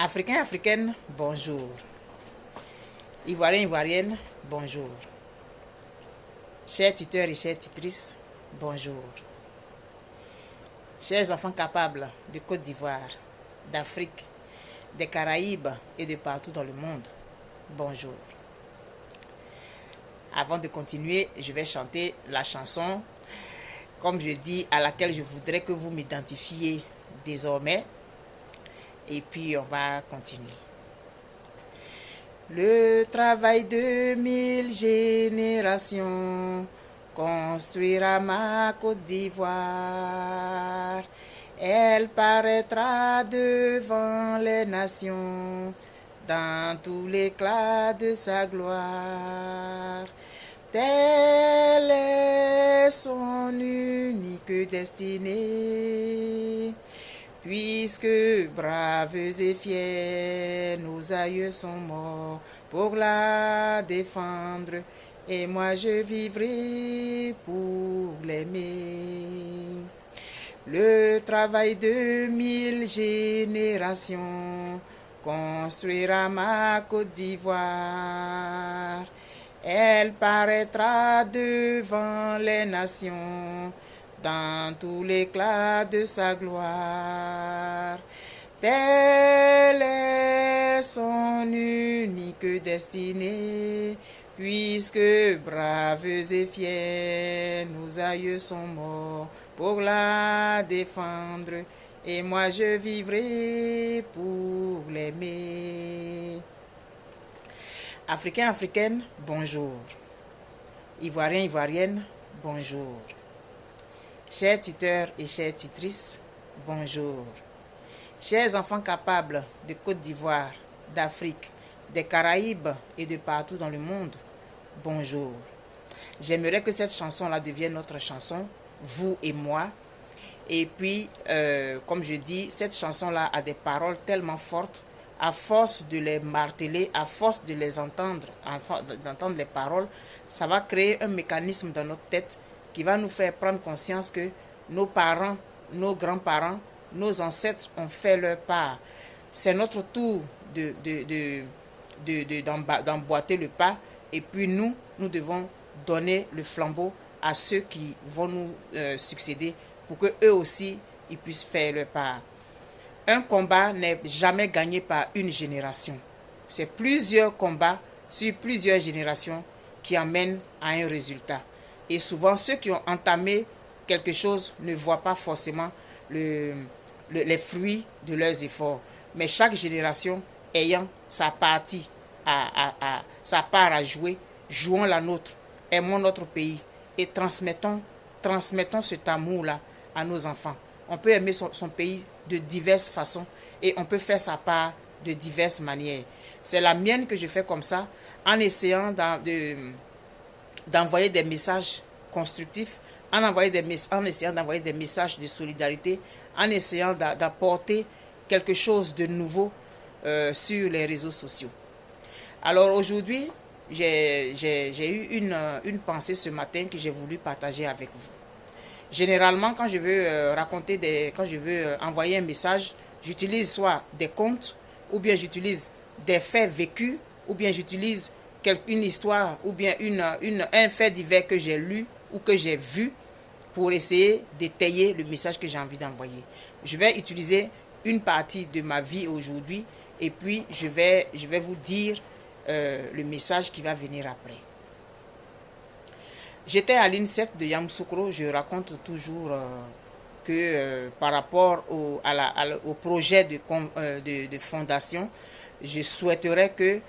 Africains, Africaines, bonjour. Ivoiriens, Ivoiriennes, bonjour. Chers tuteurs et chères tutrices, bonjour. Chers enfants capables de Côte d'Ivoire, d'Afrique, des Caraïbes et de partout dans le monde, bonjour. Avant de continuer, je vais chanter la chanson, comme je dis, à laquelle je voudrais que vous m'identifiez désormais. Et puis, on va continuer. Le travail de 1000 générations construira ma Côte d'Ivoire. Elle paraîtra devant les nations dans tout l'éclat de sa gloire. Telle est son unique destinée. Puisque braves et fiers, nos aïeux sont morts pour la défendre, et moi je vivrai pour l'aimer. Le travail de 1000 générations construira ma Côte d'Ivoire. Elle paraîtra devant les nations dans tout l'éclat de sa gloire. Telle est son unique destinée, puisque braves et fiers, nos aïeux sont morts pour la défendre, et moi je vivrai pour l'aimer. Africains, Africaines, bonjour. Ivoiriens, Ivoiriennes, bonjour. Chers tuteurs et chères tutrices, bonjour. Chers enfants capables de Côte d'Ivoire, d'Afrique, des Caraïbes et de partout dans le monde, bonjour. J'aimerais que cette chanson-là devienne notre chanson, vous et moi. Et puis, comme je dis, cette chanson-là a des paroles tellement fortes, à force de les marteler, à force de les entendre, d'entendre les paroles, ça va créer un mécanisme dans notre tête qui va nous faire prendre conscience que nos parents, nos grands-parents, nos ancêtres ont fait leur part. C'est notre tour d'emboîter le pas, et puis nous devons donner le flambeau à ceux qui vont nous succéder pour qu'eux aussi ils puissent faire leur part. Un combat n'est jamais gagné par une génération. C'est plusieurs combats sur plusieurs générations qui amènent à un résultat. Et souvent, ceux qui ont entamé quelque chose ne voient pas forcément les fruits de leurs efforts. Mais chaque génération ayant sa partie, sa part à jouer, jouons la nôtre, aimons notre pays et transmettons cet amour-là à nos enfants. On peut aimer son pays de diverses façons et on peut faire sa part de diverses manières. C'est la mienne que je fais comme ça, en essayant d'envoyer des messages constructifs, en essayant d'envoyer des messages de solidarité, en essayant d'apporter quelque chose de nouveau sur les réseaux sociaux. Alors aujourd'hui, j'ai eu une pensée ce matin que j'ai voulu partager avec vous. Généralement, quand je veux quand je veux envoyer un message, j'utilise soit des contes, ou bien j'utilise des faits vécus, ou bien j'utilise une histoire, ou bien un fait divers que j'ai lu ou que j'ai vu pour essayer d'étayer le message que j'ai envie d'envoyer. Je vais utiliser une partie de ma vie aujourd'hui et puis je vais vous dire le message qui va venir après. J'étais à l'INSET de Yamoussoukro, je raconte toujours que par rapport au projet de fondation, je souhaiterais que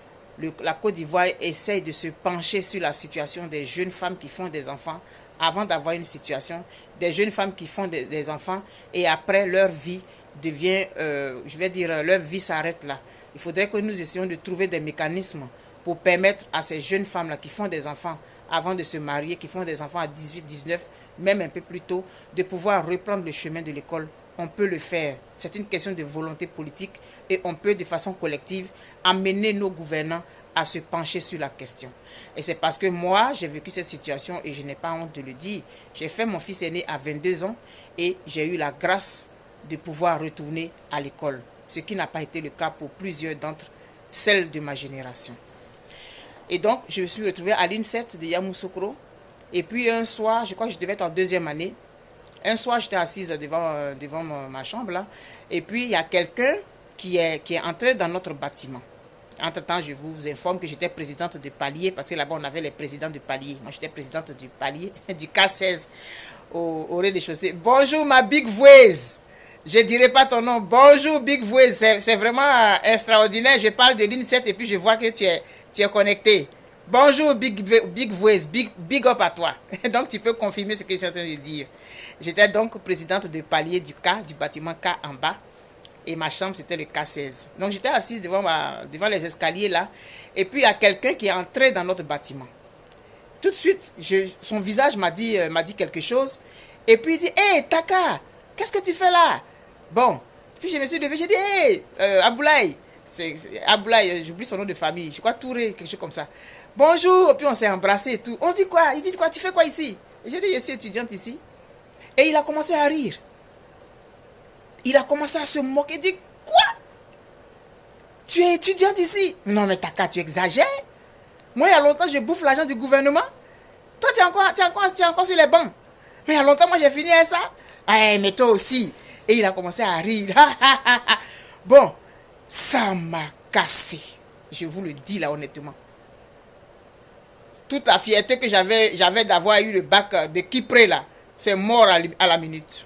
la Côte d'Ivoire essaye de se pencher sur la situation des jeunes femmes qui font des enfants avant d'avoir une situation, des jeunes femmes qui font des enfants et après leur vie devient, leur vie s'arrête là. Il faudrait que nous essayions de trouver des mécanismes pour permettre à ces jeunes femmes-là qui font des enfants avant de se marier, qui font des enfants à 18, 19, même un peu plus tôt, de pouvoir reprendre le chemin de l'école. On peut le faire. C'est une question de volonté politique et on peut de façon collective amener nos gouvernants à se pencher sur la question. Et c'est parce que moi, j'ai vécu cette situation et je n'ai pas honte de le dire. J'ai fait mon fils aîné à 22 ans et j'ai eu la grâce de pouvoir retourner à l'école. ce qui n'a pas été le cas pour plusieurs d'entre celles de ma génération. Et donc, je me suis retrouvée à l'INSET de Yamoussoukro. Et puis un soir, je crois que je devais être en deuxième année. Un soir, j'étais assise devant ma chambre là. Et puis, il y a quelqu'un qui est entré dans notre bâtiment. Entre-temps, je vous informe que j'étais présidente de palier, parce que là-bas, on avait les présidents de palier. Moi, j'étais présidente du palier, du K16 au rez-de-chaussée. Bonjour, ma Big Voise. Je ne dirai pas ton nom. Bonjour, Big Voise. C'est vraiment extraordinaire. Je parle de l'INSET et puis je vois que tu es connecté. Bonjour, Big Voise. Big up à toi. Donc, tu peux confirmer ce que je suis en train de dire. J'étais donc présidente de palier du bâtiment K en bas. Et ma chambre, c'était le K16. Donc, j'étais assise devant les escaliers là. Et puis, il y a quelqu'un qui est entré dans notre bâtiment. Tout de suite, son visage m'a dit quelque chose. Et puis, il dit, « Hey, Taka, qu'est-ce que tu fais là? » Bon, puis je me suis levé, j'ai dit, « Hey, Aboulaye. » Aboulaye, j'oublie son nom de famille. Je crois Touré, quelque chose comme ça. « Bonjour. » Et puis, on s'est embrassé et tout. On dit quoi? Il dit quoi? Tu fais quoi ici? Et j'ai dit, « Je suis étudiante ici. » Et il a commencé à rire. Il a commencé à se moquer. Il dit, quoi? Tu es étudiante ici? Non, mais Taka, tu exagères. Moi, il y a longtemps, je bouffe l'argent du gouvernement. Toi, tu es encore sur les bancs. Mais il y a longtemps, moi, j'ai fini avec ça. Ah, mais toi aussi. Et il a commencé à rire. Bon, ça m'a cassé. Je vous le dis là, honnêtement. Toute la fierté que j'avais d'avoir eu le bac de Kipré là, c'est mort à la minute.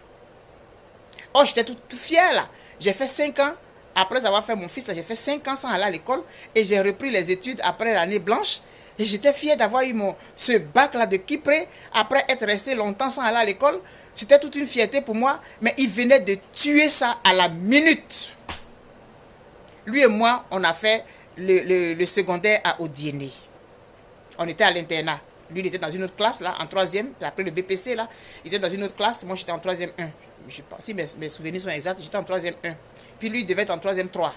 Oh, j'étais tout fière là. J'ai fait 5 ans, après avoir fait mon fils là, j'ai fait 5 ans sans aller à l'école. Et j'ai repris les études après l'année blanche. Et j'étais fière d'avoir eu ce bac là de Kipré, après être resté longtemps sans aller à l'école. C'était toute une fierté pour moi. Mais il venait de tuer ça à la minute. Lui et moi, on a fait le secondaire à Odiéné. On était à l'internat. Lui, il était dans une autre classe là, en 3e. Après le BPC là, il était dans une autre classe. Moi, j'étais en 3e 1. Je sais pas si mes souvenirs sont exacts, j'étais en 3e 1. Puis lui, il devait être en 3e 3.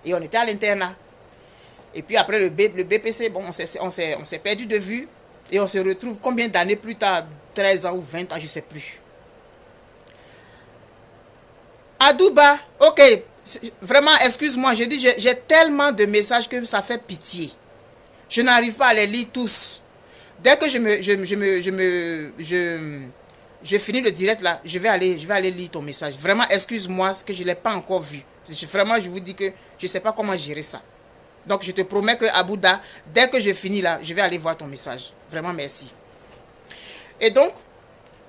Et on était à l'internat. Et puis après le BPC, bon, on s'est perdu de vue. Et on se retrouve combien d'années plus tard? 13 ans ou 20 ans, je ne sais plus. Adouba, ok. Vraiment, excuse-moi, je dis, j'ai tellement de messages que ça fait pitié. Je n'arrive pas à les lire tous. Dès que je finis le direct là, je vais aller lire ton message. Vraiment, excuse-moi, ce que je ne l'ai pas encore vu. Vraiment, je vous dis que je ne sais pas comment gérer ça. Donc, je te promets que Abouda, dès que je finis là, je vais aller voir ton message. Vraiment, merci. Et donc,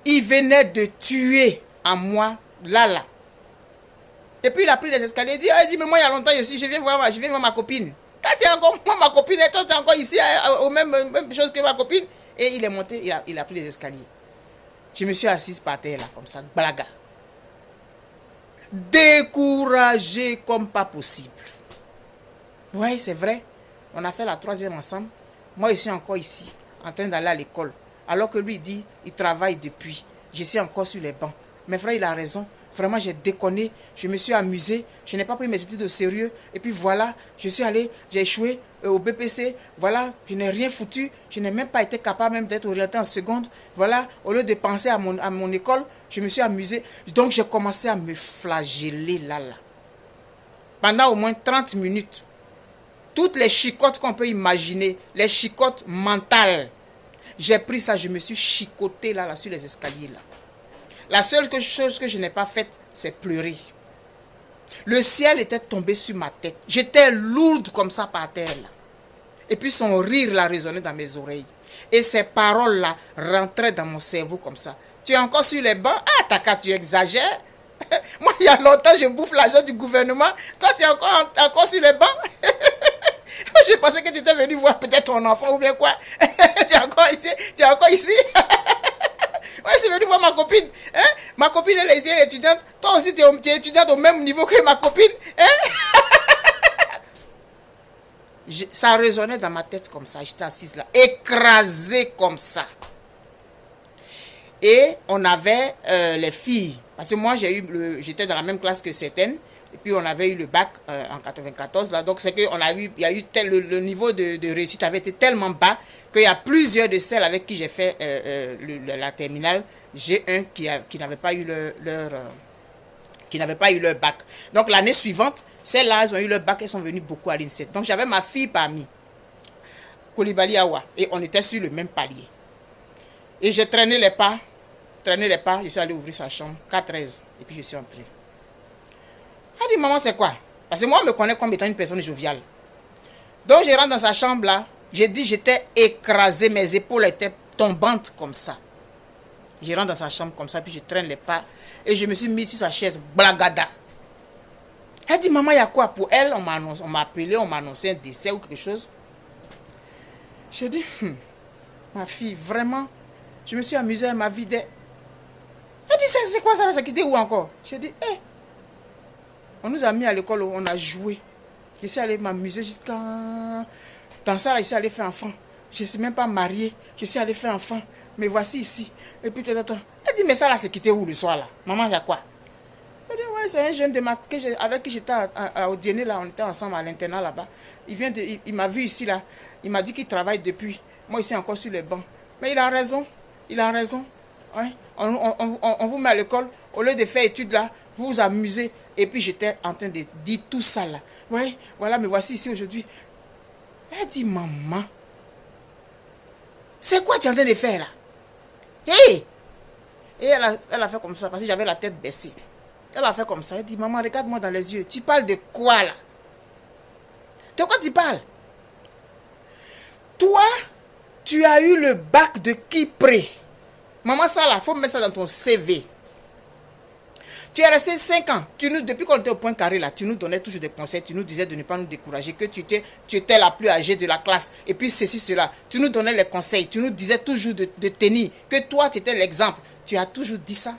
il venait de tuer en moi, là. Et puis, il a pris les escaliers. Il dit, mais moi, il y a longtemps, je viens voir ma copine. Toi, tu es encore moi, ma copine, et toi, tu es encore ici, aux mêmes choses que ma copine. Et il est monté, il a pris les escaliers. Je me suis assise par terre, là, comme ça, blaga. Découragé comme pas possible. Oui, c'est vrai. On a fait la 3e ensemble. Moi, je suis encore ici, en train d'aller à l'école. Alors que lui, il dit, il travaille depuis. Je suis encore sur les bancs. Mes frères, il a raison. Vraiment, j'ai déconné. Je me suis amusé. Je n'ai pas pris mes études au sérieux. Et puis voilà, je suis allé, j'ai échoué au BPC. Voilà, je n'ai rien foutu. Je n'ai même pas été capable même d'être orienté en seconde. Voilà, au lieu de penser à mon école, je me suis amusé. Donc, j'ai commencé à me flageller là. Pendant au moins 30 minutes. Toutes les chicottes qu'on peut imaginer, les chicottes mentales. J'ai pris ça, je me suis chicoté là sur les escaliers là. La seule chose que je n'ai pas faite, c'est pleurer. Le ciel était tombé sur ma tête. J'étais lourde comme ça par terre là. Et puis son rire là résonnait dans mes oreilles. Et ces paroles là rentraient dans mon cerveau comme ça. Tu es encore sur les bancs? Ah, Taka, tu exagères. Moi, il y a longtemps, je bouffe l'argent du gouvernement. Toi, tu es encore sur les bancs? Je pensais que tu étais venu voir peut-être ton enfant ou bien quoi. Tu es encore ici? Ouais, je suis venu voir ma copine. Hein? Ma copine, elle est ici, elle est étudiante. Toi aussi, tu es étudiante au même niveau que ma copine. Hein? Ça résonnait dans ma tête comme ça. J'étais assise là, écrasée comme ça. Et on avait les filles. Parce que moi, j'étais dans la même classe que certaines. Et puis, on avait eu le bac en 94. Là. Donc, c'est que le niveau de réussite avait été tellement bas qu'il y a plusieurs de celles avec qui j'ai fait la terminale. J'ai un qui n'avait pas eu qui n'avaient pas eu leur bac. Donc l'année suivante, celles-là, elles ont eu leur bac, elles sont venues beaucoup à l'INSET. Donc j'avais ma fille parmi Koulibaly Awa, et on était sur le même palier. Et j'ai traîné les pas, je suis allé ouvrir sa chambre, 4-13, et puis je suis entré. Elle dit, maman, c'est quoi? Parce que moi, on me connaît comme étant une personne joviale. Donc je rentre dans sa chambre là, j'ai dit, j'étais écrasé, mes épaules étaient tombantes comme ça. Je rentre dans sa chambre comme ça, puis je traîne les pas, et je me suis mis sur sa chaise, blagada. Elle dit, maman, il y a quoi? Pour elle, on m'a appelé, on m'a annoncé un décès ou quelque chose. Je dis, ma fille, vraiment, je me suis amusée à ma vie. Elle dit, c'est quoi ça? Ça quitté où encore? Je dis, on nous a mis à l'école, on a joué. Je suis allée m'amuser jusqu'à... Dans ça, là, je suis allée faire enfant. Je ne suis même pas mariée. Je suis allée faire enfant. Mais voici ici. Et puis, elle dit, mais ça, là, c'est quitté où le soir, là? Maman, il y a quoi? Elle dit, ouais, c'est un jeune de avec qui j'étais au dîner, là. On était ensemble à l'internat, là-bas. Il m'a vu ici, là. Il m'a dit qu'il travaille depuis. Moi, ici, encore sur les bancs. Mais il a raison. Il a raison. Ouais. On vous met à l'école. Au lieu de faire études, là, vous vous amusez. Et puis, j'étais en train de dire tout ça, là. Ouais, voilà, me voici ici aujourd'hui. Elle dit, maman, c'est quoi tu es en train de faire, là? Hey! Et elle a fait comme ça, parce que j'avais la tête baissée. Elle a fait comme ça. Elle dit, maman, regarde-moi dans les yeux. Tu parles de quoi, là? De quoi tu parles? Toi, tu as eu le bac de Kipré. Maman, ça là, il faut mettre ça dans ton CV. Tu es resté 5 ans. Depuis qu'on était au point carré là, tu nous donnais toujours des conseils. Tu nous disais de ne pas nous décourager, que tu étais la plus âgée de la classe. Et puis ceci, cela. Tu nous donnais les conseils. Tu nous disais toujours de tenir. Que toi, tu étais l'exemple. Tu as toujours dit ça.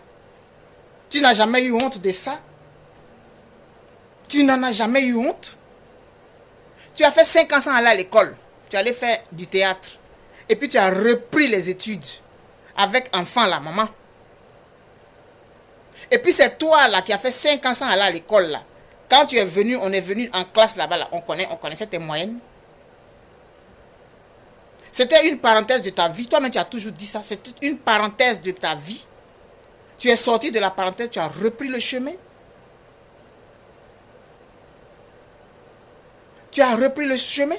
Tu n'as jamais eu honte de ça. Tu n'en as jamais eu honte. Tu as fait 5 ans sans aller à l'école. Tu allais faire du théâtre. Et puis tu as repris les études. Avec enfant là, maman. Et puis c'est toi là qui as fait 5 ans sans aller à l'école là. Quand tu es venu, on est venu en classe là-bas là. On connaissait tes moyennes. C'était une parenthèse de ta vie. Toi-même tu as toujours dit ça. C'était une parenthèse de ta vie. Tu es sorti de la parenthèse, tu as repris le chemin. Tu as repris le chemin.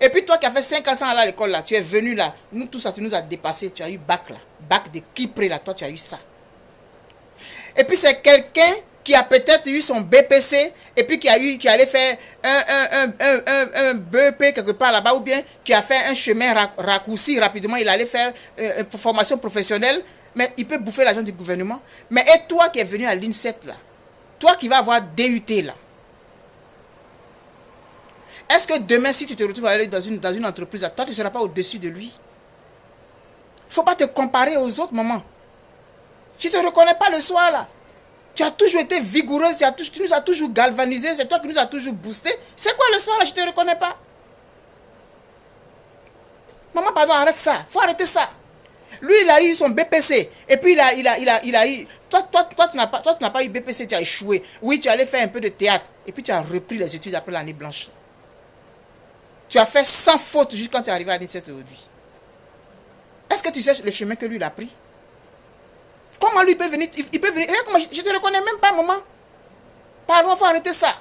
Et puis toi qui as fait 5 ans sans aller à l'école là, tu es venu là. Nous tout ça, tu nous as dépassé. Tu as eu bac là. Bac de Kipré là, toi tu as eu ça. Et puis c'est quelqu'un qui a peut-être eu son BPC et puis qui allait faire un BEP quelque part là-bas ou bien qui a fait un chemin raccourci rapidement. Il allait faire une formation professionnelle, mais il peut bouffer l'argent du gouvernement. Mais et toi qui es venu à l'INSET là, toi qui vas avoir DUT là, est-ce que demain si tu te retrouves à aller dans une entreprise là, toi tu ne seras pas au-dessus de lui? Il ne faut pas te comparer aux autres, maman. Tu ne te reconnais pas le soir là. Tu as toujours été vigoureuse, tu nous as toujours galvanisé, c'est toi qui nous as toujours boosté. C'est quoi le soir là, je ne te reconnais pas. Maman, pardon, arrête ça. Il faut arrêter ça. Lui, il a eu son BPC. Et puis, il a eu... Toi, tu n'as pas eu BPC, tu as échoué. Oui, tu allais faire un peu de théâtre. Et puis, tu as repris les études après l'année blanche. Tu as fait sans faute juste quand tu es arrivé à 17 aujourd'hui. Est-ce que tu sais le chemin que lui, il a pris? Comment lui peut venir? Il peut venir. Je ne te reconnais même pas, maman. Pardon, il faut arrêter ça.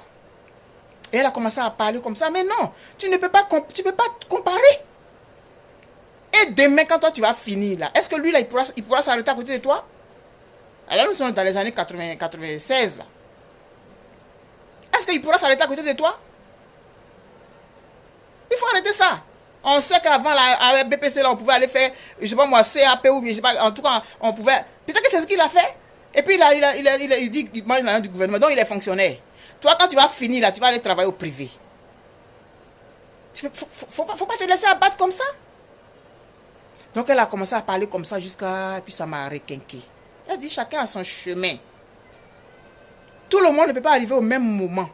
Et elle a commencé à parler comme ça. Mais non, tu ne peux pas comparer. Et demain, quand toi tu vas finir là, est-ce que lui là, il pourra s'arrêter à côté de toi? Alors nous sommes dans les années 96 là. Est-ce qu'il pourra s'arrêter à côté de toi? Il faut arrêter ça. On sait qu'avant, avec BPC, là, on pouvait aller faire, je sais pas moi, CAP ou bien, je sais pas, en tout cas, on pouvait... Peut-être que c'est ce qu'il a fait. Et puis, il dit qu'il mange l'argent du gouvernement, donc il est fonctionnaire. Toi, quand tu vas finir, là, tu vas aller travailler au privé. Faut pas te laisser abattre comme ça. Donc, elle a commencé à parler comme ça jusqu'à... Et puis, ça m'a requinqué. Elle dit, chacun a son chemin. Tout le monde ne peut pas arriver au même moment.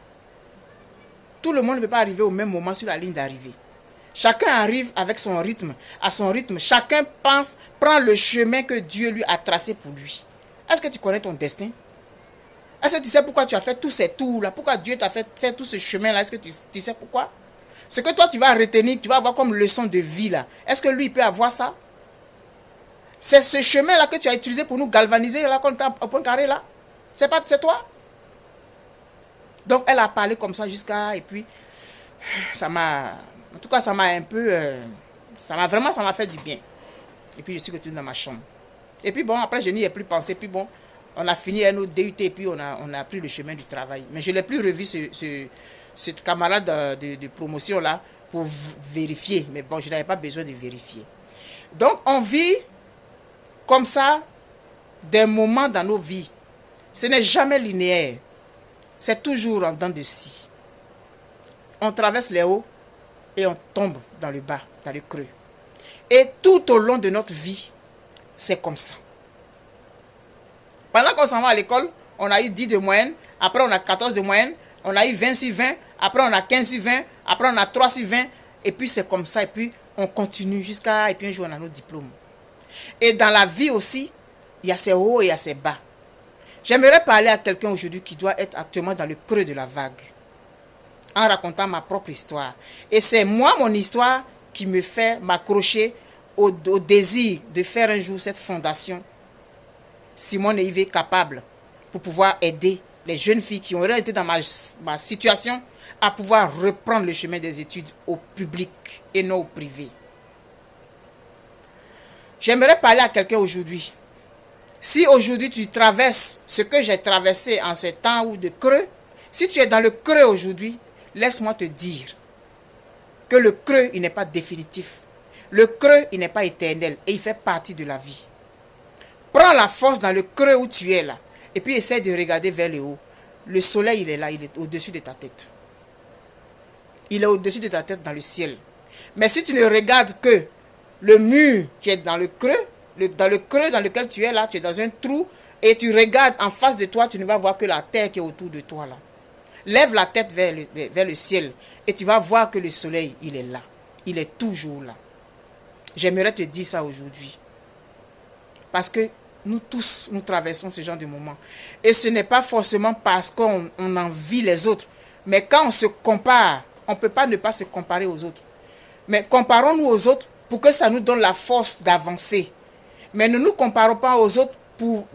Tout le monde ne peut pas arriver au même moment sur la ligne d'arrivée. Chacun arrive avec son rythme, à son rythme. Chacun prend le chemin que Dieu lui a tracé pour lui. Est-ce que tu connais ton destin? Est-ce que tu sais pourquoi tu as fait tous ces tours-là? Pourquoi Dieu t'a fait faire tout ce chemin-là? Est-ce que tu sais pourquoi? Ce que toi tu vas retenir, tu vas avoir comme leçon de vie là. Est-ce que lui il peut avoir ça? C'est ce chemin-là que tu as utilisé pour nous galvaniser là, quand tu as au point carré là. C'est toi. Donc, elle a parlé comme ça jusqu'à... Et puis, ça m'a... En tout cas, ça m'a un peu... ça m'a fait du bien. Et puis, je suis retourné dans ma chambre. Et puis, bon, après, je n'y ai plus pensé. Puis, bon, on a fini un autre DUT et puis on a pris le chemin du travail. Mais je ne l'ai plus revu, ce camarade de promotion-là, pour vérifier. Mais bon, je n'avais pas besoin de vérifier. Donc, on vit comme ça des moments dans nos vies. Ce n'est jamais linéaire. C'est toujours en dents de scie. On traverse les hauts et on tombe dans le bas, dans le creux. Et tout au long de notre vie, c'est comme ça. Pendant qu'on s'en va à l'école, on a eu 10 de moyenne, après on a 14 de moyenne, on a eu 20 sur 20, après on a 15 sur 20, après on a 3 sur 20, et puis c'est comme ça, et puis on continue jusqu'à, et puis un jour on a notre diplôme. Et dans la vie aussi, il y a ses hauts et il y a ses bas. J'aimerais parler à quelqu'un aujourd'hui qui doit être actuellement dans le creux de la vague, en racontant ma propre histoire. Et c'est moi, mon histoire, qui me fait m'accrocher au désir de faire un jour cette fondation Simone et Yves capable pour pouvoir aider les jeunes filles qui auraient été dans ma situation à pouvoir reprendre le chemin des études au public et non au privé. J'aimerais parler à quelqu'un aujourd'hui. Si aujourd'hui tu traverses ce que j'ai traversé en ce temps ou de creux, si tu es dans le creux aujourd'hui, laisse-moi te dire que le creux, il n'est pas définitif. Le creux, il n'est pas éternel et il fait partie de la vie. Prends la force dans le creux où tu es là et puis essaie de regarder vers le haut. Le soleil, il est là, il est au-dessus de ta tête. Il est au-dessus de ta tête dans le ciel. Mais si tu ne regardes que le mur qui est dans le creux, dans lequel tu es là, tu es dans un trou et tu regardes en face de toi, tu ne vas voir que la terre qui est autour de toi là. Lève la tête vers le ciel et tu vas voir que le soleil, il est là. Il est toujours là. J'aimerais te dire ça aujourd'hui. Parce que nous tous, nous traversons ce genre de moments. Et ce n'est pas forcément parce qu'on envie les autres. Mais quand on se compare, on ne peut pas ne pas se comparer aux autres. Mais comparons-nous aux autres pour que ça nous donne la force d'avancer. Mais ne nous comparons pas aux autres pour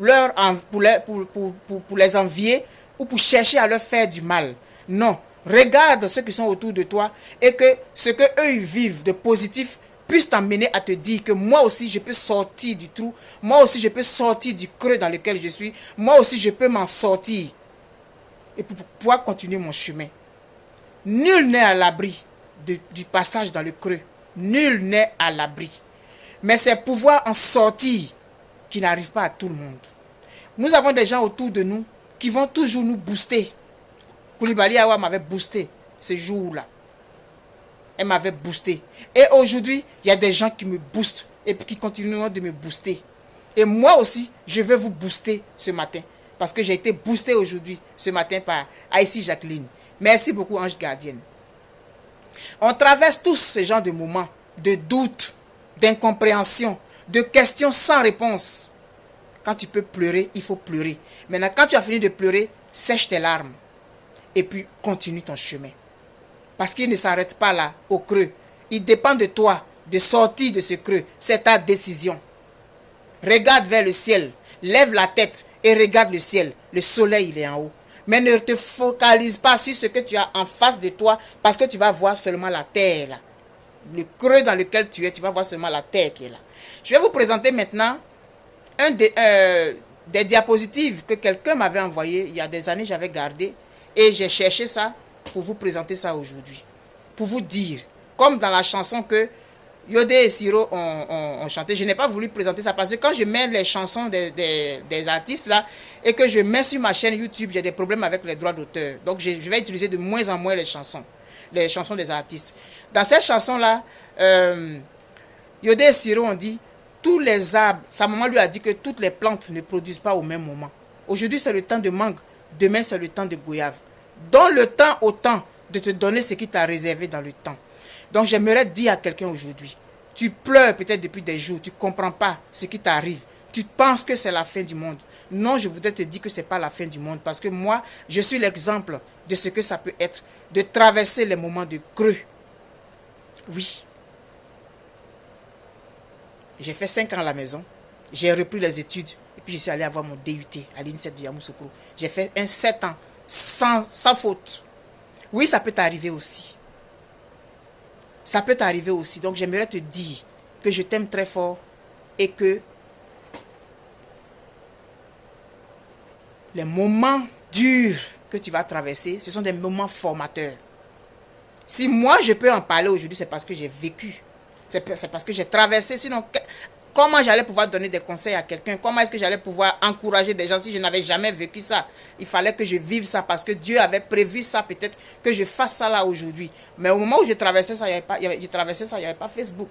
les envier ou pour chercher à leur faire du mal. Non. Regarde ceux qui sont autour de toi et que ce qu'eux ils vivent de positif puisse t'amener à te dire que moi aussi je peux sortir du trou, moi aussi je peux sortir du creux dans lequel je suis, moi aussi je peux m'en sortir et pour pouvoir continuer mon chemin. Nul n'est à l'abri du passage dans le creux. Nul n'est à l'abri. Mais c'est pouvoir en sortir qui n'arrive pas à tout le monde. Nous avons des gens autour de nous qui vont toujours nous booster. Koulibaly Awa m'avait boosté ce jour-là. Elle m'avait boosté. Et aujourd'hui, il y a des gens qui me boostent et qui continueront de me booster. Et moi aussi, je vais vous booster ce matin. Parce que j'ai été boosté aujourd'hui, ce matin, par Aïssi Jacqueline. Merci beaucoup, Ange Gardienne. On traverse tous ce genre de moments de doute, d'incompréhension, de questions sans réponse. Quand tu peux pleurer, il faut pleurer. Maintenant, quand tu as fini de pleurer, sèche tes larmes. Et puis, continue ton chemin. Parce qu'il ne s'arrête pas là, au creux. Il dépend de toi, de sortir de ce creux. C'est ta décision. Regarde vers le ciel. Lève la tête et regarde le ciel. Le soleil, il est en haut. Mais ne te focalise pas sur ce que tu as en face de toi parce que tu vas voir seulement la terre là. Le creux dans lequel tu es, tu vas voir seulement la terre qui est là. Je vais vous présenter maintenant des diapositives que quelqu'un m'avait envoyé il y a des années, j'avais gardé et j'ai cherché ça pour vous présenter ça aujourd'hui. Pour vous dire, comme dans la chanson que Yodé et Siro ont chanté, je n'ai pas voulu présenter ça parce que quand je mets les chansons des artistes là et que je mets sur ma chaîne YouTube, j'ai des problèmes avec les droits d'auteur. Donc je vais utiliser de moins en moins les chansons des artistes. Dans cette chanson là, Yodé et Siro ont dit tous les arbres, sa maman lui a dit que toutes les plantes ne produisent pas au même moment. Aujourd'hui c'est le temps de mangue, demain c'est le temps de goyave. Donne le temps au temps de te donner ce qui t'a réservé dans le temps. Donc j'aimerais dire à quelqu'un aujourd'hui, tu pleures peut-être depuis des jours, tu ne comprends pas ce qui t'arrive, tu penses que c'est la fin du monde. Non, je voudrais te dire que ce n'est pas la fin du monde parce que moi, je suis l'exemple de ce que ça peut être, de traverser les moments de creux. Oui. J'ai fait 5 ans à la maison, j'ai repris les études. puis je suis allé avoir mon DUT à l'INSET de Yamoussoukro. J'ai fait un 7 ans sans faute. Oui, ça peut t'arriver aussi. Ça peut t'arriver aussi. Donc, j'aimerais te dire que je t'aime très fort et que les moments durs que tu vas traverser, ce sont des moments formateurs. Si moi, je peux en parler aujourd'hui, c'est parce que j'ai vécu. C'est parce que j'ai traversé. Sinon, comment j'allais pouvoir donner des conseils à quelqu'un? Comment est-ce que j'allais pouvoir encourager des gens si je n'avais jamais vécu ça? Il fallait que je vive ça parce que Dieu avait prévu ça, peut-être que je fasse ça là aujourd'hui. Mais au moment où je traversais ça, il n'y avait pas Facebook.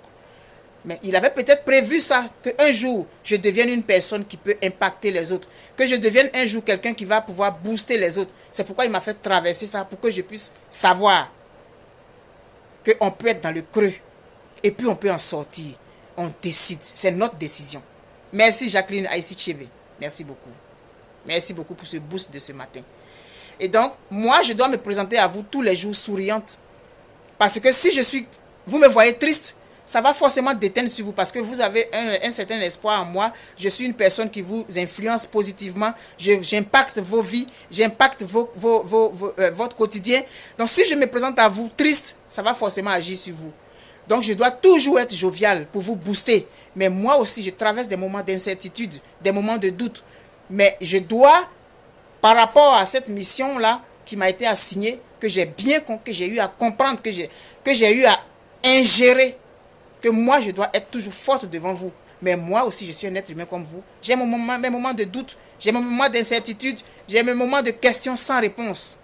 Mais il avait peut-être prévu ça, qu'un jour, je devienne une personne qui peut impacter les autres. Que je devienne un jour quelqu'un qui va pouvoir booster les autres. C'est pourquoi il m'a fait traverser ça, pour que je puisse savoir qu'on peut être dans le creux. Et puis on peut en sortir. On décide. C'est notre décision. Merci Jacqueline Aïssi Chebe. Merci beaucoup. Merci beaucoup pour ce boost de ce matin. Et donc, moi, je dois me présenter à vous tous les jours souriante. Parce que si vous me voyez triste, ça va forcément déteindre sur vous parce que vous avez un certain espoir en moi. Je suis une personne qui vous influence positivement. J'impacte vos vies, j'impacte votre quotidien. Donc, si je me présente à vous triste, ça va forcément agir sur vous. Donc, je dois toujours être jovial pour vous booster. Mais moi aussi, je traverse des moments d'incertitude, des moments de doute. Mais je dois, par rapport à cette mission-là qui m'a été assignée, que j'ai eu à comprendre, que j'ai eu à ingérer, que moi, je dois être toujours forte devant vous. Mais moi aussi, je suis un être humain comme vous. J'ai mes moments de doute, j'ai mes moments d'incertitude, j'ai mes moments de questions sans réponse.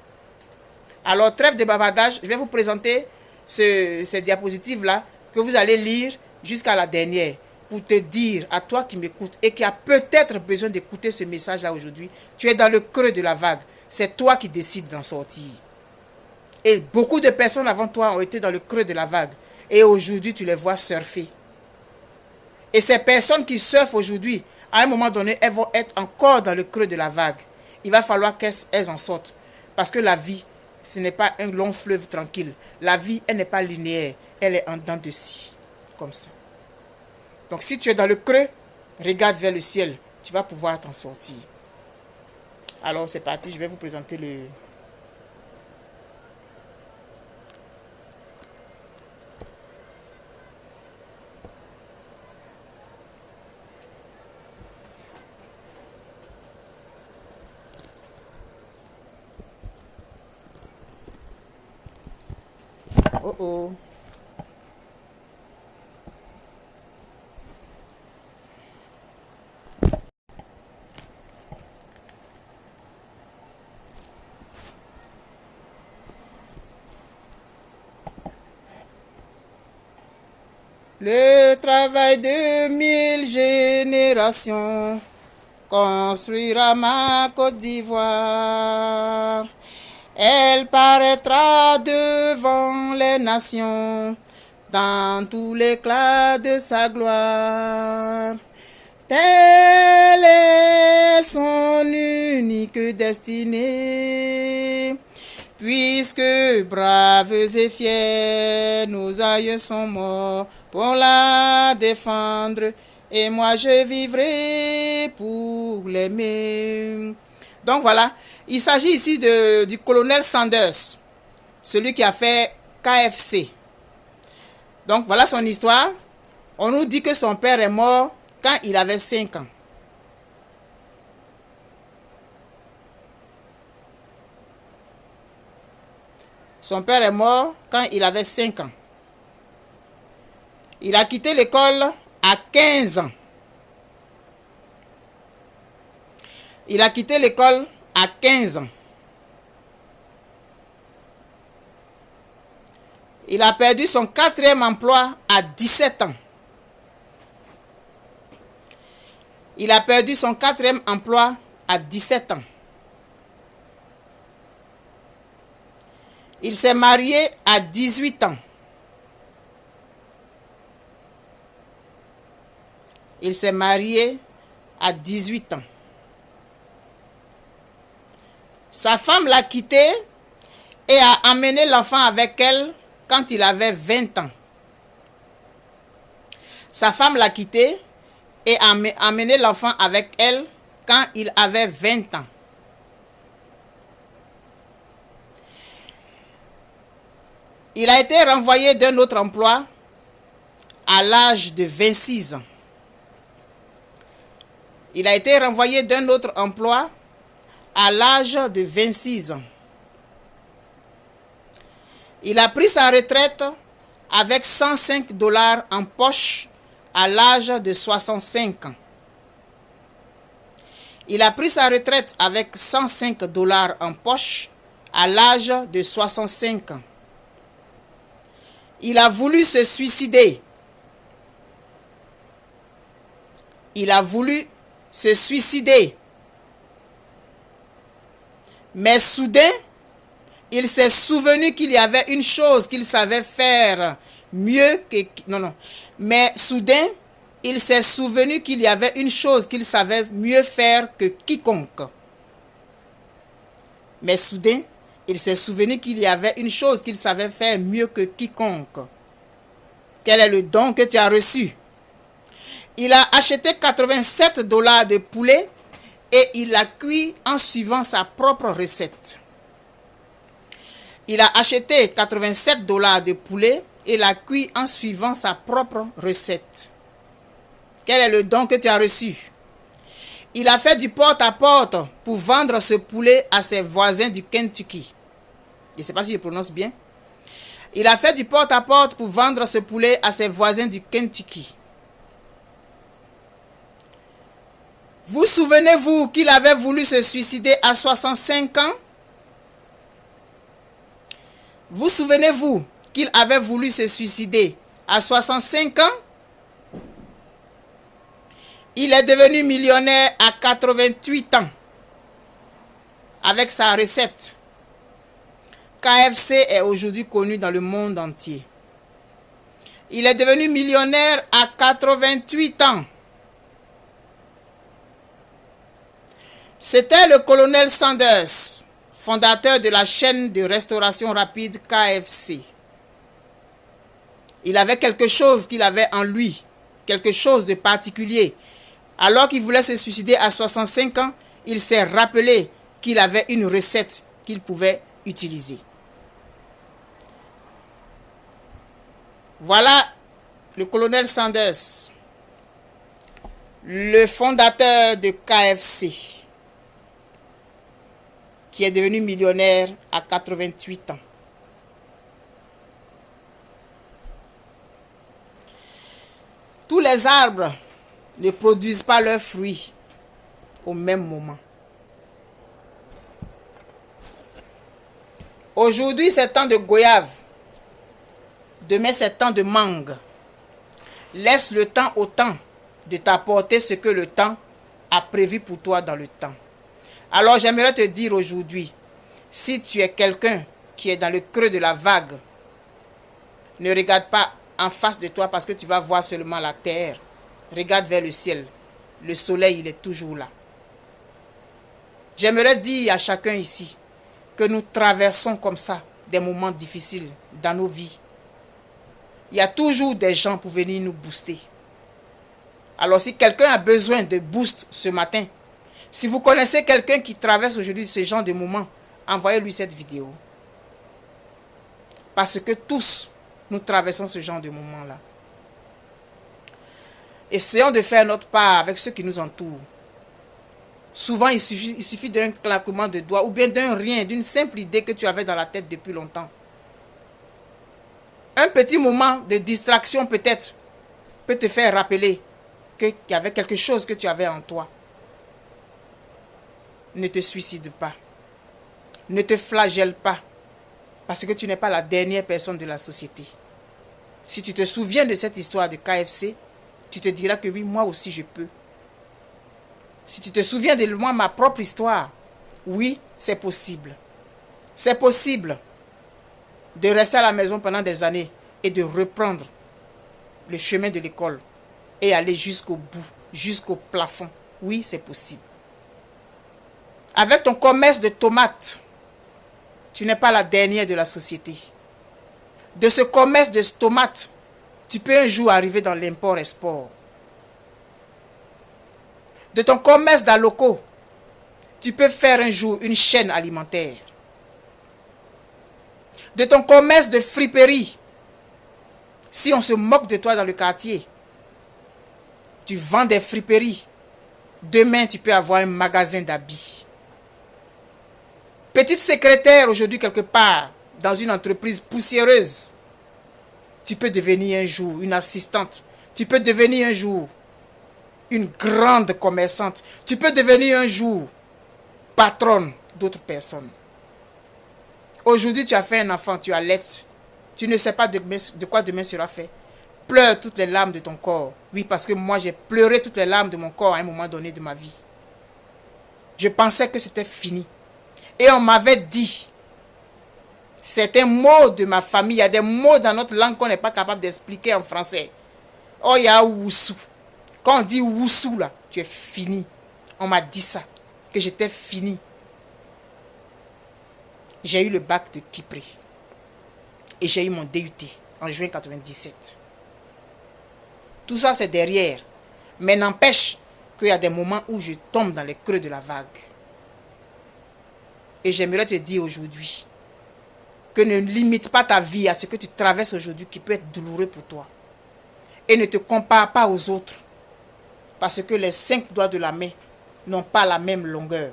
Alors, trêve de bavardage, je vais vous présenter ces diapositives-là que vous allez lire jusqu'à la dernière pour te dire, à toi qui m'écoutes et qui a peut-être besoin d'écouter ce message-là aujourd'hui, tu es dans le creux de la vague. C'est toi qui décides d'en sortir. Et beaucoup de personnes avant toi ont été dans le creux de la vague. Et aujourd'hui, tu les vois surfer. Et ces personnes qui surfent aujourd'hui, à un moment donné, elles vont être encore dans le creux de la vague. Il va falloir qu'elles en sortent. Parce que la vie, ce n'est pas un long fleuve tranquille. La vie, elle n'est pas linéaire. Elle est en dents de scie. Comme ça. Donc si tu es dans le creux, regarde vers le ciel. Tu vas pouvoir t'en sortir. Alors c'est parti, je vais vous présenter le... Oh oh. Le travail de 1000 générations construira ma Côte d'Ivoire. Elle paraîtra devant les nations dans tout l'éclat de sa gloire. Telle est son unique destinée. Puisque braves et fiers, nos aïeux sont morts pour la défendre, et moi je vivrai pour l'aimer. Donc voilà, il s'agit ici du colonel Sanders, celui qui a fait KFC. Donc voilà son histoire. On nous dit que son père est mort quand il avait 5 ans. Son père est mort quand il avait 5 ans. Il a quitté l'école à 15 ans. Il a quitté l'école à 15 ans. Il a perdu son 4e emploi à 17 ans. Il a perdu son 4e emploi à 17 ans. Il s'est marié à 18 ans. Il s'est marié à 18 ans. Sa femme l'a quitté et a emmené l'enfant avec elle quand il avait 20 ans. Sa femme l'a quitté et a emmené l'enfant avec elle quand il avait 20 ans. Il a été renvoyé d'un autre emploi à l'âge de 26 ans. Il a été renvoyé d'un autre emploi à l'âge de 26 ans. Il a pris sa retraite avec 105 $ en poche à l'âge de 65 ans. Il a pris sa retraite avec 105 $ en poche à l'âge de 65 ans. Il a voulu se suicider. Il a voulu se suicider. Mais soudain, il s'est souvenu qu'il y avait une chose qu'il savait faire mieux que... Non. Mais soudain, il s'est souvenu qu'il y avait une chose qu'il savait mieux faire que quiconque. Mais soudain, il s'est souvenu qu'il y avait une chose qu'il savait faire mieux que quiconque. Quel est le don que tu as reçu? Il a acheté 87 $ de poulet et il l'a cuit en suivant sa propre recette. Il a acheté 87 $ de poulet et l'a cuit en suivant sa propre recette. Quel est le don que tu as reçu? Il a fait du porte-à-porte pour vendre ce poulet à ses voisins du Kentucky. Je ne sais pas si je prononce bien. Il a fait du porte-à-porte pour vendre ce poulet à ses voisins du Kentucky. Vous souvenez-vous qu'il avait voulu se suicider à 65 ans? Vous souvenez-vous qu'il avait voulu se suicider à 65 ans? Il est devenu millionnaire à 88 ans avec sa recette. KFC est aujourd'hui connu dans le monde entier. Il est devenu millionnaire à 88 ans. C'était le colonel Sanders, fondateur de la chaîne de restauration rapide KFC. Il avait quelque chose qu'il avait en lui, quelque chose de particulier. Alors qu'il voulait se suicider à 65 ans, il s'est rappelé qu'il avait une recette qu'il pouvait utiliser. Voilà le colonel Sanders, le fondateur de KFC, qui est devenu millionnaire à 88 ans. Tous les arbres ne produisent pas leurs fruits au même moment. Aujourd'hui, c'est temps de goyave. Demain, c'est temps de mangue. Laisse le temps au temps de t'apporter ce que le temps a prévu pour toi dans le temps. Alors, j'aimerais te dire aujourd'hui, si tu es quelqu'un qui est dans le creux de la vague, ne regarde pas en face de toi parce que tu vas voir seulement la terre. Regarde vers le ciel. Le soleil, il est toujours là. J'aimerais dire à chacun ici que nous traversons comme ça des moments difficiles dans nos vies. Il y a toujours des gens pour venir nous booster. Alors si quelqu'un a besoin de boost ce matin, si vous connaissez quelqu'un qui traverse aujourd'hui ce genre de moments, envoyez-lui cette vidéo. Parce que tous, nous traversons ce genre de moments-là. Essayons de faire notre part avec ceux qui nous entourent. Souvent, il suffit d'un claquement de doigts ou bien d'un rien, d'une simple idée que tu avais dans la tête depuis longtemps. Un petit moment de distraction peut-être peut te faire rappeler qu'il y avait quelque chose que tu avais en toi. Ne te suicide pas. Ne te flagelle pas. Parce que tu n'es pas la dernière personne de la société. Si tu te souviens de cette histoire de KFC, tu te diras que oui, moi aussi je peux. Si tu te souviens de moi, ma propre histoire, oui, c'est possible. C'est possible de rester à la maison pendant des années et de reprendre le chemin de l'école et aller jusqu'au bout, jusqu'au plafond. Oui, c'est possible. Avec ton commerce de tomates, tu n'es pas la dernière de la société. De ce commerce de tomates, tu peux un jour arriver dans l'import-export. De ton commerce d'aloko, tu peux faire un jour une chaîne alimentaire. De ton commerce de friperie, si on se moque de toi dans le quartier, tu vends des friperies. Demain, tu peux avoir un magasin d'habits. Petite secrétaire aujourd'hui quelque part, dans une entreprise poussiéreuse, tu peux devenir un jour une assistante. Tu peux devenir un jour une grande commerçante. Tu peux devenir un jour patronne d'autres personnes. Aujourd'hui, tu as fait un enfant, tu allaites. Tu ne sais pas de quoi demain sera fait. Pleure toutes les larmes de ton corps. Oui, parce que moi, j'ai pleuré toutes les larmes de mon corps à un moment donné de ma vie. Je pensais que c'était fini. Et on m'avait dit, certains mots de ma famille, il y a des mots dans notre langue qu'on n'est pas capable d'expliquer en français. Oh, il y a Woussou. Quand on dit Woussou, là, tu es fini. On m'a dit ça, que j'étais fini. J'ai eu le bac de Kipré. Et j'ai eu mon DUT en juin 97. Tout ça, c'est derrière. Mais n'empêche qu'il y a des moments où je tombe dans les creux de la vague. Et j'aimerais te dire aujourd'hui que ne limite pas ta vie à ce que tu traverses aujourd'hui qui peut être douloureux pour toi. Et ne te compare pas aux autres. Parce que les 5 doigts de la main n'ont pas la même longueur.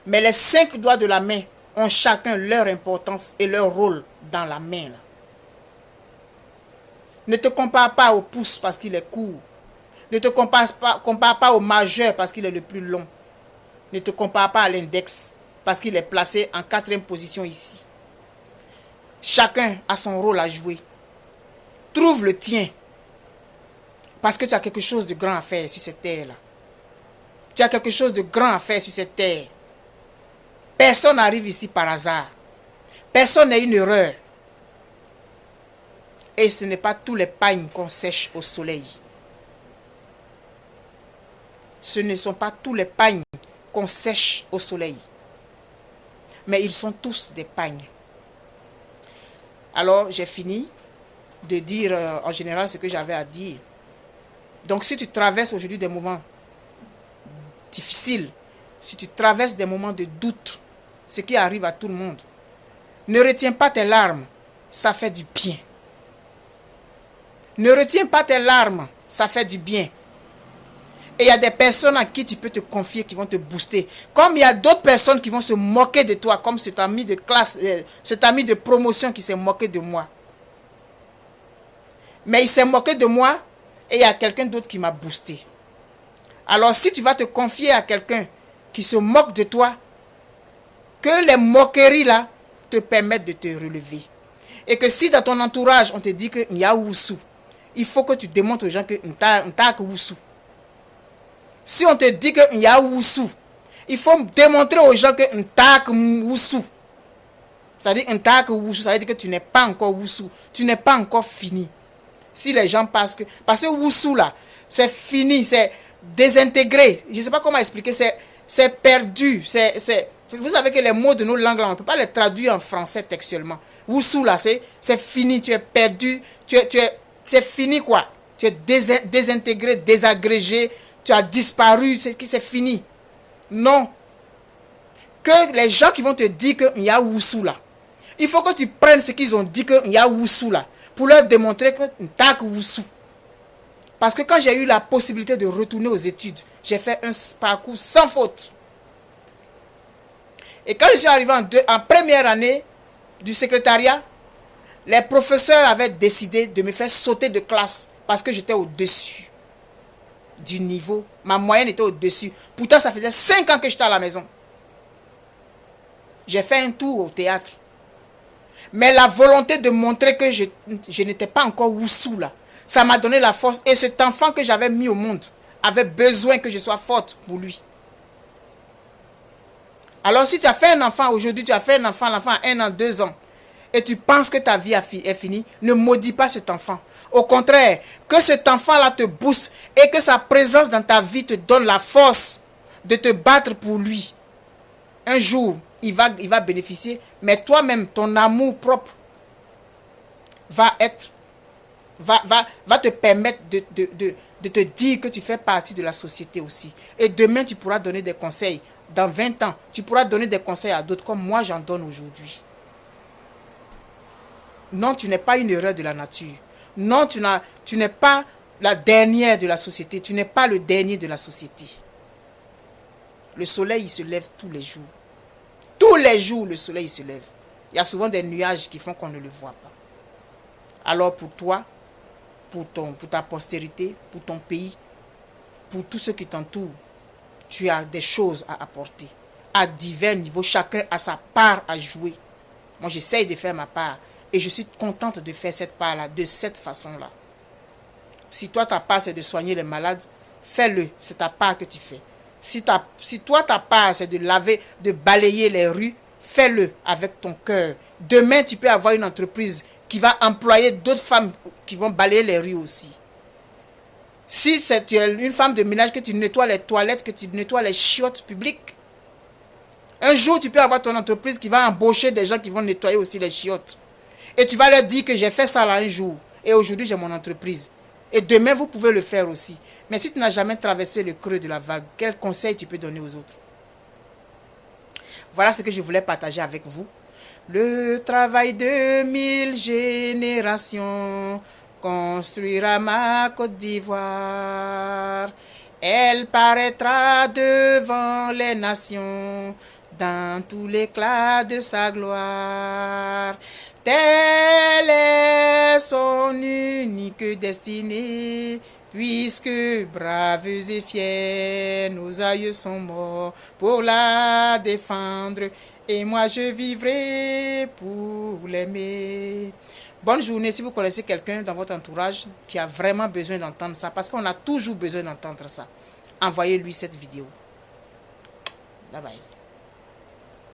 Mais les 5 doigts de la main ont chacun leur importance et leur rôle dans la main. Là. Ne te compare pas au pouce parce qu'il est court. Ne te compare pas au majeur parce qu'il est le plus long. Ne te compare pas à l'index parce qu'il est placé en 4e position ici. Chacun a son rôle à jouer. Trouve le tien. Parce que tu as quelque chose de grand à faire sur cette terre-là. Tu as quelque chose de grand à faire sur cette terre. Personne n'arrive ici par hasard. Personne n'est une erreur. Et ce n'est pas tous les pagnes qu'on sèche au soleil. Ce ne sont pas tous les pagnes qu'on sèche au soleil. Mais ils sont tous des pagnes. Alors, j'ai fini de dire en général ce que j'avais à dire. Donc, si tu traverses aujourd'hui des moments difficiles, si tu traverses des moments de doute, ce qui arrive à tout le monde, ne retiens pas tes larmes, ça fait du bien. Ne retiens pas tes larmes, ça fait du bien. Et il y a des personnes à qui tu peux te confier qui vont te booster. Comme il y a d'autres personnes qui vont se moquer de toi, comme cet ami de classe, cet ami de promotion qui s'est moqué de moi. Mais il s'est moqué de moi et il y a quelqu'un d'autre qui m'a boosté. Alors si tu vas te confier à quelqu'un qui se moque de toi, que les moqueries là te permettent de te relever. Et que si dans ton entourage on te dit qu'il y a Woussou, il faut que tu démontres aux gens que n'ta que Woussou. Si on te dit qu'il y a Woussou, il faut démontrer aux gens que n'ta que Woussou. C'est-à-dire n'ta que Woussou, ça veut dire que tu n'es pas encore Woussou, tu n'es pas encore fini. Si les gens parce que Woussou là, c'est fini, c'est désintégré. Je ne sais pas comment expliquer, c'est perdu, vous savez que les mots de nos langues là, on ne peut pas les traduire en français textuellement. Woussou là, c'est fini, tu es perdu, c'est fini quoi. Tu es désintégré, désagrégé, tu as disparu, c'est fini. Non. Que les gens qui vont te dire qu'il y a Woussou là, il faut que tu prennes ce qu'ils ont dit qu'il y a Woussou là, pour leur démontrer que t'as que Woussou. Parce que quand j'ai eu la possibilité de retourner aux études, j'ai fait un parcours sans faute. Et quand je suis arrivé en première année du secrétariat, les professeurs avaient décidé de me faire sauter de classe parce que j'étais au-dessus du niveau. Ma moyenne était au-dessus. Pourtant, ça faisait 5 ans que j'étais à la maison. J'ai fait un tour au théâtre. Mais la volonté de montrer que je n'étais pas encore Woussou là, ça m'a donné la force. Et cet enfant que j'avais mis au monde avait besoin que je sois forte pour lui. Alors si tu as fait un enfant aujourd'hui, tu as fait un enfant, l'enfant a 1 an, 2 ans, et tu penses que ta vie est finie, ne maudis pas cet enfant. Au contraire, que cet enfant-là te booste et que sa présence dans ta vie te donne la force de te battre pour lui. Un jour, il va bénéficier, mais toi-même, ton amour propre va te permettre de te dire que tu fais partie de la société aussi. Et demain, tu pourras donner des conseils. Dans 20 ans, tu pourras donner des conseils à d'autres comme moi j'en donne aujourd'hui. Non, tu n'es pas une erreur de la nature. Non, tu n'es pas la dernière de la société. Tu n'es pas le dernier de la société. Le soleil, il se lève tous les jours. Tous les jours, le soleil il se lève. Il y a souvent des nuages qui font qu'on ne le voit pas. Alors pour toi, pour ta postérité, pour ton pays, pour tous ceux qui t'entourent, tu as des choses à apporter. À divers niveaux, chacun a sa part à jouer. Moi, j'essaye de faire ma part. Et je suis contente de faire cette part-là, de cette façon-là. Si toi, ta part, c'est de soigner les malades, fais-le. C'est ta part que tu fais. Si toi, ta part, c'est de laver, de balayer les rues, fais-le avec ton cœur. Demain, tu peux avoir une entreprise qui va employer d'autres femmes qui vont balayer les rues aussi. Si c'est une femme de ménage, que tu nettoies les toilettes, que tu nettoies les chiottes publiques, un jour, tu peux avoir ton entreprise qui va embaucher des gens qui vont nettoyer aussi les chiottes. Et tu vas leur dire que j'ai fait ça là un jour. Et aujourd'hui, j'ai mon entreprise. Et demain, vous pouvez le faire aussi. Mais si tu n'as jamais traversé le creux de la vague, quel conseil tu peux donner aux autres? Voilà ce que je voulais partager avec vous. Le travail de 1000 générations construira ma Côte d'Ivoire. Elle paraîtra devant les nations dans tout l'éclat de sa gloire. Telle est son unique destinée, puisque braves et fiers, nos aïeux sont morts pour la défendre, et moi je vivrai pour l'aimer. Bonne journée si vous connaissez quelqu'un dans votre entourage qui a vraiment besoin d'entendre ça, parce qu'on a toujours besoin d'entendre ça. Envoyez-lui cette vidéo. Bye bye.